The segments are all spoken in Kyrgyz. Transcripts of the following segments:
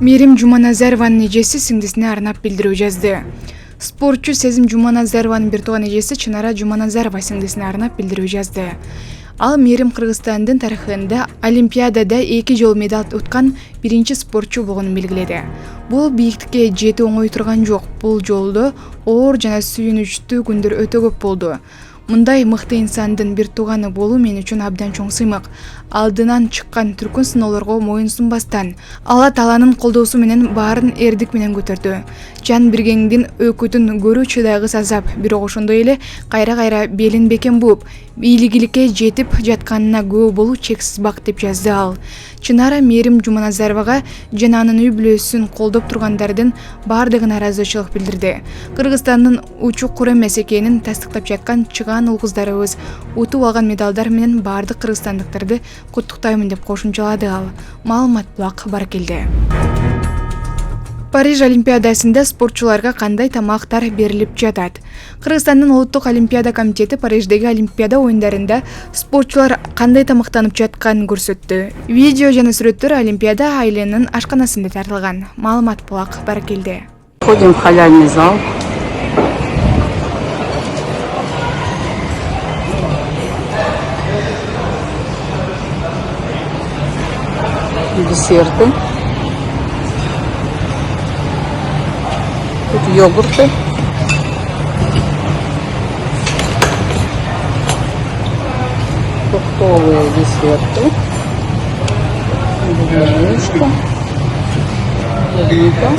Мээрим Жуманазарованын эжеси сиңдисине арнап билдирүү жазды. Спортчу Сезим Жуманазарованын бир тууган эжеси Чынара Жуманазарова сиңдисине арнап билдирүү жазды. Ал Мээрим Кыргызстандын тарыхында Олимпиадада 2 жолу медаль уткан биринчи спортчу болгонун белгиледи. Бул бийиктикке жетүү оңой турган жок. Бул жолдо оор жана сүйүнүчтүү күндөр өтө көп болду. Мындай мыкты инсандын бир тууганы болуу мен үчүн абдан чоң сыймык. Алдынан чыккан түркүн сыноолорго моюн сунбастан, Алла Тааланын колдоосу менен баарын эрдик менен көтөрдү. Жан биргеңдин өкүтүн көрүү чыдагыс азап, бирок ошондой эле кайра белин бекем бууп, бийлигиликке жетип жатканына күбө болуу чексиз бак деп жазды ал. Чынара Мээрим Жуманазаровага жана анын үй бүлөсүн колдоп тургандардын баардыгына ыраазычылык билдирди. Кыргызстандын учук эмес экенин тастыктап жаткан чыгаан угуздарыбыз утуп алган медалдар менен баардык кыргызстандыктарды куттуктаймын деп кошумчалады ал. Маалымат булак бар келди. Париж Олимпиадасында спортчуларга кандай тамактар берилип жатат? Кыргызстандын улуттук олимпиада комитети Париждеги Олимпиада оюндарында спортчулар кандай тамактанып жатканын көрсөттү. Видео жана сүрөттөр Олимпиада айылынын ашканасында тартылган. Маалымат булак бар келди. Ходим в халяльный зал. Десерты. Тут йогурты. Фруктовые десерты. Бублиночка. Клубника.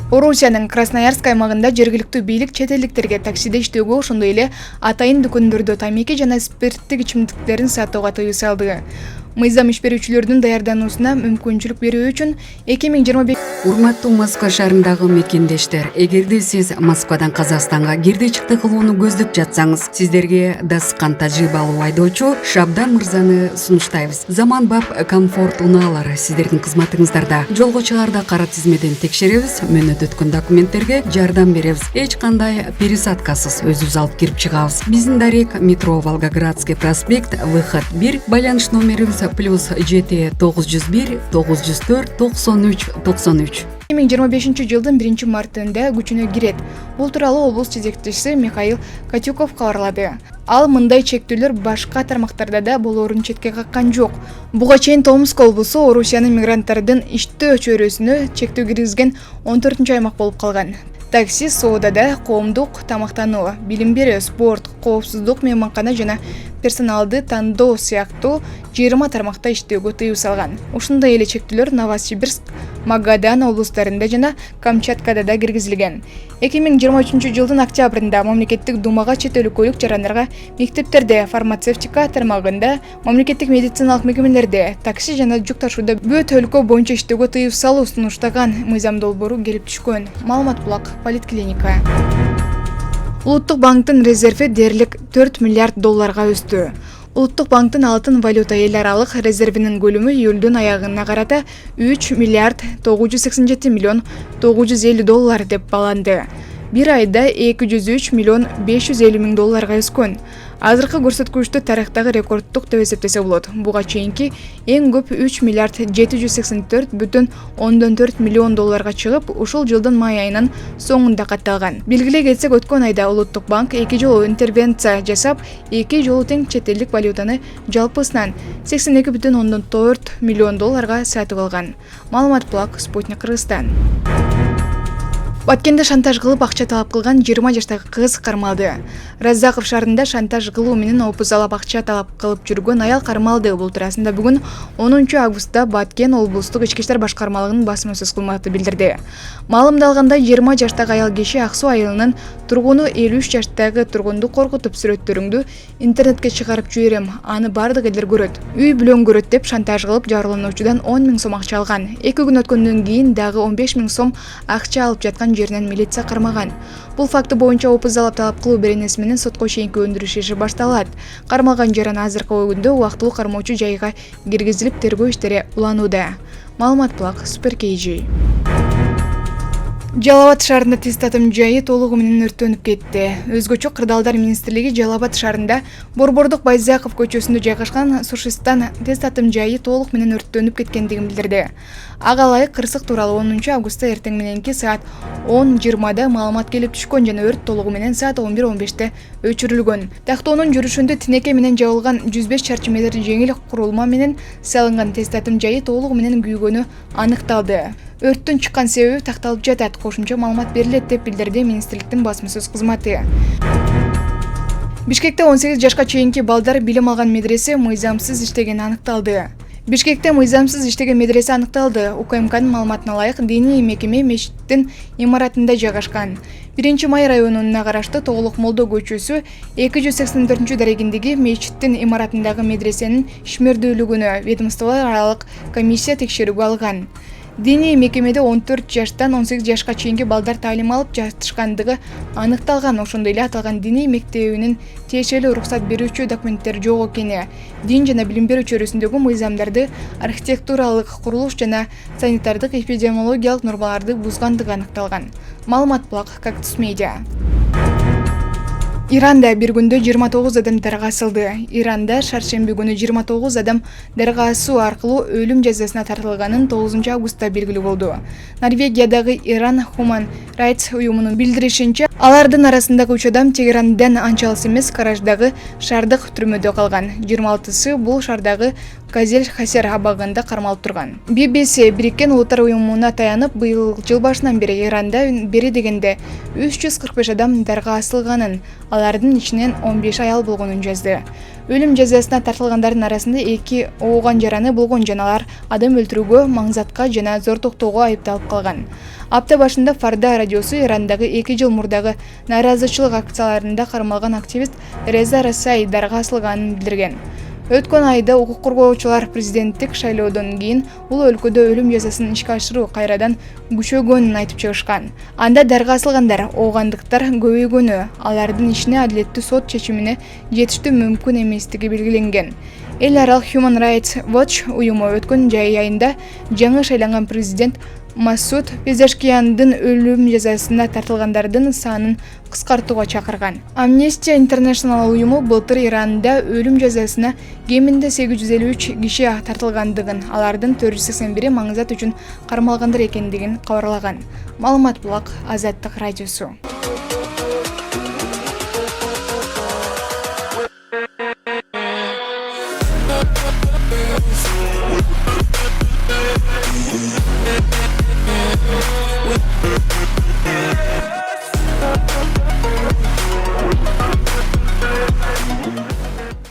Орусиянын Красноярск аймагында жергиликтүү бийлик чет элдиктерге таксиде иштөөгө, ошондой эле атайын дүкөндөрдө тамеки жана спирттик ичимдиктерин сатууга тыюу салды. Мыйзам иш берүүчүлөрдүн даярдануусуна мүмкүнчүлүк берүү үчүн 2025. Урматтуу Москва шаарындагы мекендештер, эгерде сиз Москвадан Казакстанга кирди чыкты кылууну көздөп жатсаңыз, сиздерге дасыккан тажрыйбалуу айдоочу Шабдан мырзаны сунуштайбыз. Заманбап комфорт унаалары сиздердин кызматыңыздарда. Жолго чыгаарда кара тизмеден текшеребиз, мөөнөт өткөн документтерге жардам беребиз. Эч кандай пересадкасыз өзүбүз алып кирип чыгабыз. Биздин дарек метро Волгоградский проспект, выход 1, байланыш номерибиз +7 901 904 93 93. 2025 жылдын 1-мартында күчүнө кирет. Бул тууралуу облус жетекчиси Михаил Катюков кабарлады. Ал мындай чектөөлөр башка тармактарда да болоорун четке каккан жок. Буга чейин Томск облусу Орусиянын мигранттардын иштөө чөйрөсүнө чектөө киргизген 14-аймак болуп калган. Такси, соодада, коомдук тамактануу, билим берүү, спорт, коопсуздук, мейманкана жана персоналды тандоо сыяктуу 20 тармакта иштөөгө тыюу салган. Ушундай эле чектөөлөр Новосибирск, Магадан облустарында жана Камчаткада да киргизилген. 2023 жылдын октябрында мамлекеттик думага чет өлкөлүк жарандарга мектептерде, фармацевтика тармагында, мамлекеттик медициналык мекемелерде, такси жана жүк ташууда бүт өлкө боюнча иштөөгө тыюу салуу сунуштаган мыйзам долбоору келип түшкөн. Маалымат булак Политклиника. Улуттук банктын резерви дээрлик 4 миллиард долларга өстү. Улуттук банктын алтын валюта эл аралык резервинин көлөмү июлдун аягына карата 3 миллиард 987 миллион 950 доллар деп бааланды. Bir айда 203 миллион 550 миң долларга өскөн. Азыркы көрсөткүчтү тарыхтагы рекордтук деп эсептесе болот. Буга чейинки эң көп 3 миллиард 784,4 миллион долларга чыгып, ушул жылдын май айынын соңунда катталган. Белгилей кетсек, өткөн айда Улуттук банк 2 жолу интервенция жасап, 2 жолу тең чет элдик валютаны жалпысынан 82,4 миллион долларга сатып алган. Маалымат булак Спутник Кыргызстан. Баткенде шантаж кылып акча талап кылган 20 жаштагы кыз кармалды. Раззаков шаарында шантаж кылуу менен опузалап акча талап кылып жүргөн аял кармалды. Бул туурасында бүгүн 10 августта Баткен облустук ички иштер башкармалыгынын басма-сөз кызматы билдирди. Маалымдалгандай 20 жаштагы аял киши Ак Суу айылынын тургуну 53 жаштагы тургунду коркутуп сүрөттөрүңдү интернетке чыгарып жиберем, аны бардык элдер көрөт. Үй бүлөң көрөт деп шантаж кылып жабырлануучудан 10 миң сом акча алган. 2 күн өткөндөн кийин дагы 15 миң сом акча алып жаткан жеринен милиция кармаган. Бул факты боюнча опуздалап талап кылуу беренеси менен сотко чейинки өндүрүш иши башталат. Кармалган жаран азыркы күндө убактылуу кармоочу жайга киргизилип тергөө иштери уланууда. Маалымат Булак, Супер KG. Жалал Абад шаарында тест татым жайы толугу менен өрттөнүп кетти. Өзгөчө Кырдаалдар министрлиги Жалал Абад шаарында Борбордук Байзаков көчөсүндө жайгашкан Сушистан тест татым жайы толук менен өрттөнүп кеткендигин билдирди. Ага ылайык кырсык тууралуу 10 августта эртең мененки саат 10:20 маалымат келип түшкөн жана өрт толугу менен саат 11:15 өчүрүлгөн. Тактоонун жүрүшүндө тинеке менен жабылган 105 чарчы метр жеңил курулма менен салынган тест татым жайы толугу менен күйгөнү аныкталды. Өрттүн чыккан себеби такталып жатат, кошумча маалымат берилет деп билдирди министрликтин басма-сөз кызматы. Бишкекте 18 жашка чейинки балдар билим алган медресе мыйзамсыз иштегени аныкталды. Бишкекте мыйзамсыз иштеген медресе аныкталды. УКМКнын маалыматына ылайык, диний мекеме мечиттин имаратында жайгашкан. 1 май районуна караштуу Тоголук Молдо көчөсү 284-дарегиндеги мечиттин имаратындагы медресенин ишмердүүлүгүнө ведомстволор аралык комиссия текшерүүгө алган. Диний мекемеде 14 жаштан 18 жашка чейинки балдар таалим алып жатышкандыгы аныкталган. Ошондой эле аталган диний мектебинин тиешелүү уруксат берүүчү документтери жок экени, дин жана билим берүү чөйрөсүндөгү мыйзамдарды, архитектуралык, курулуш жана санитардык эпидемиологиялык нормаларды бузгандыгы аныкталган. Маалымат Булак, Кактус Медиа. Иранда бир күндө 29 адам дарга асылды. Иранда шаршемби күнү 29 адам дарга асуу аркылуу өлүм жазасына тартылганын 9 августта белгилүү болду. Норвегиядагы Иран Human Rights уюмунун билдиришинче, алардын арасындагы 3 адам Тегерандан анча алыс эмес Караждагы шаардык түрмөдө калган. 26-сы бул шаардагы Газель Хасер абагында кармалып турган. BBC Бириккен Улуттар уюмуна таянып, быйыл жыл башынан бери Иранда бери дегенде 345 адам дарга асылганын, алардын ичинен 15 аял болгонун жазды. Өлүм жазасына тартылгандардын арасында 2 ооган жараны болгон, жана алар адам өлтүрүүгө, маңзатка жана зор токтоого айыпталып калган. Апта башында Фарда радиосу Ирандагы 2 жыл мурдагы нааразычылык акцияларында кармалган активист Реза Расай дарга асылганын билдирген. Өткөн айда укук коргоочулар президенттик шайлоодон кийин бул өлкөдө өлүм жазасын ишке ашыруу кайрадан күчөгөнүн айтып чыгышкан. Анда дарга асылгандар, оогандыктар көбөйгөнү, алардын ишине адилеттүү сот чечимине жетиштүү мүмкүн эместиги белгиленген. Эл аралык Human Rights Watch уюму өткөн жай айында жаңы шайланган президент Масуд Пезешкияндын өлүм жазасына тартылгандардын санын кыскартууга чакырган. Amnesty International уюму былтыр Иранда өлүм жазасына кеминде 853 киши тартылгандыгын, алардын 481-и маңзат үчүн кармалгандар экендигин кабарлаган. Маалымат Булак, Азаттык радиосу.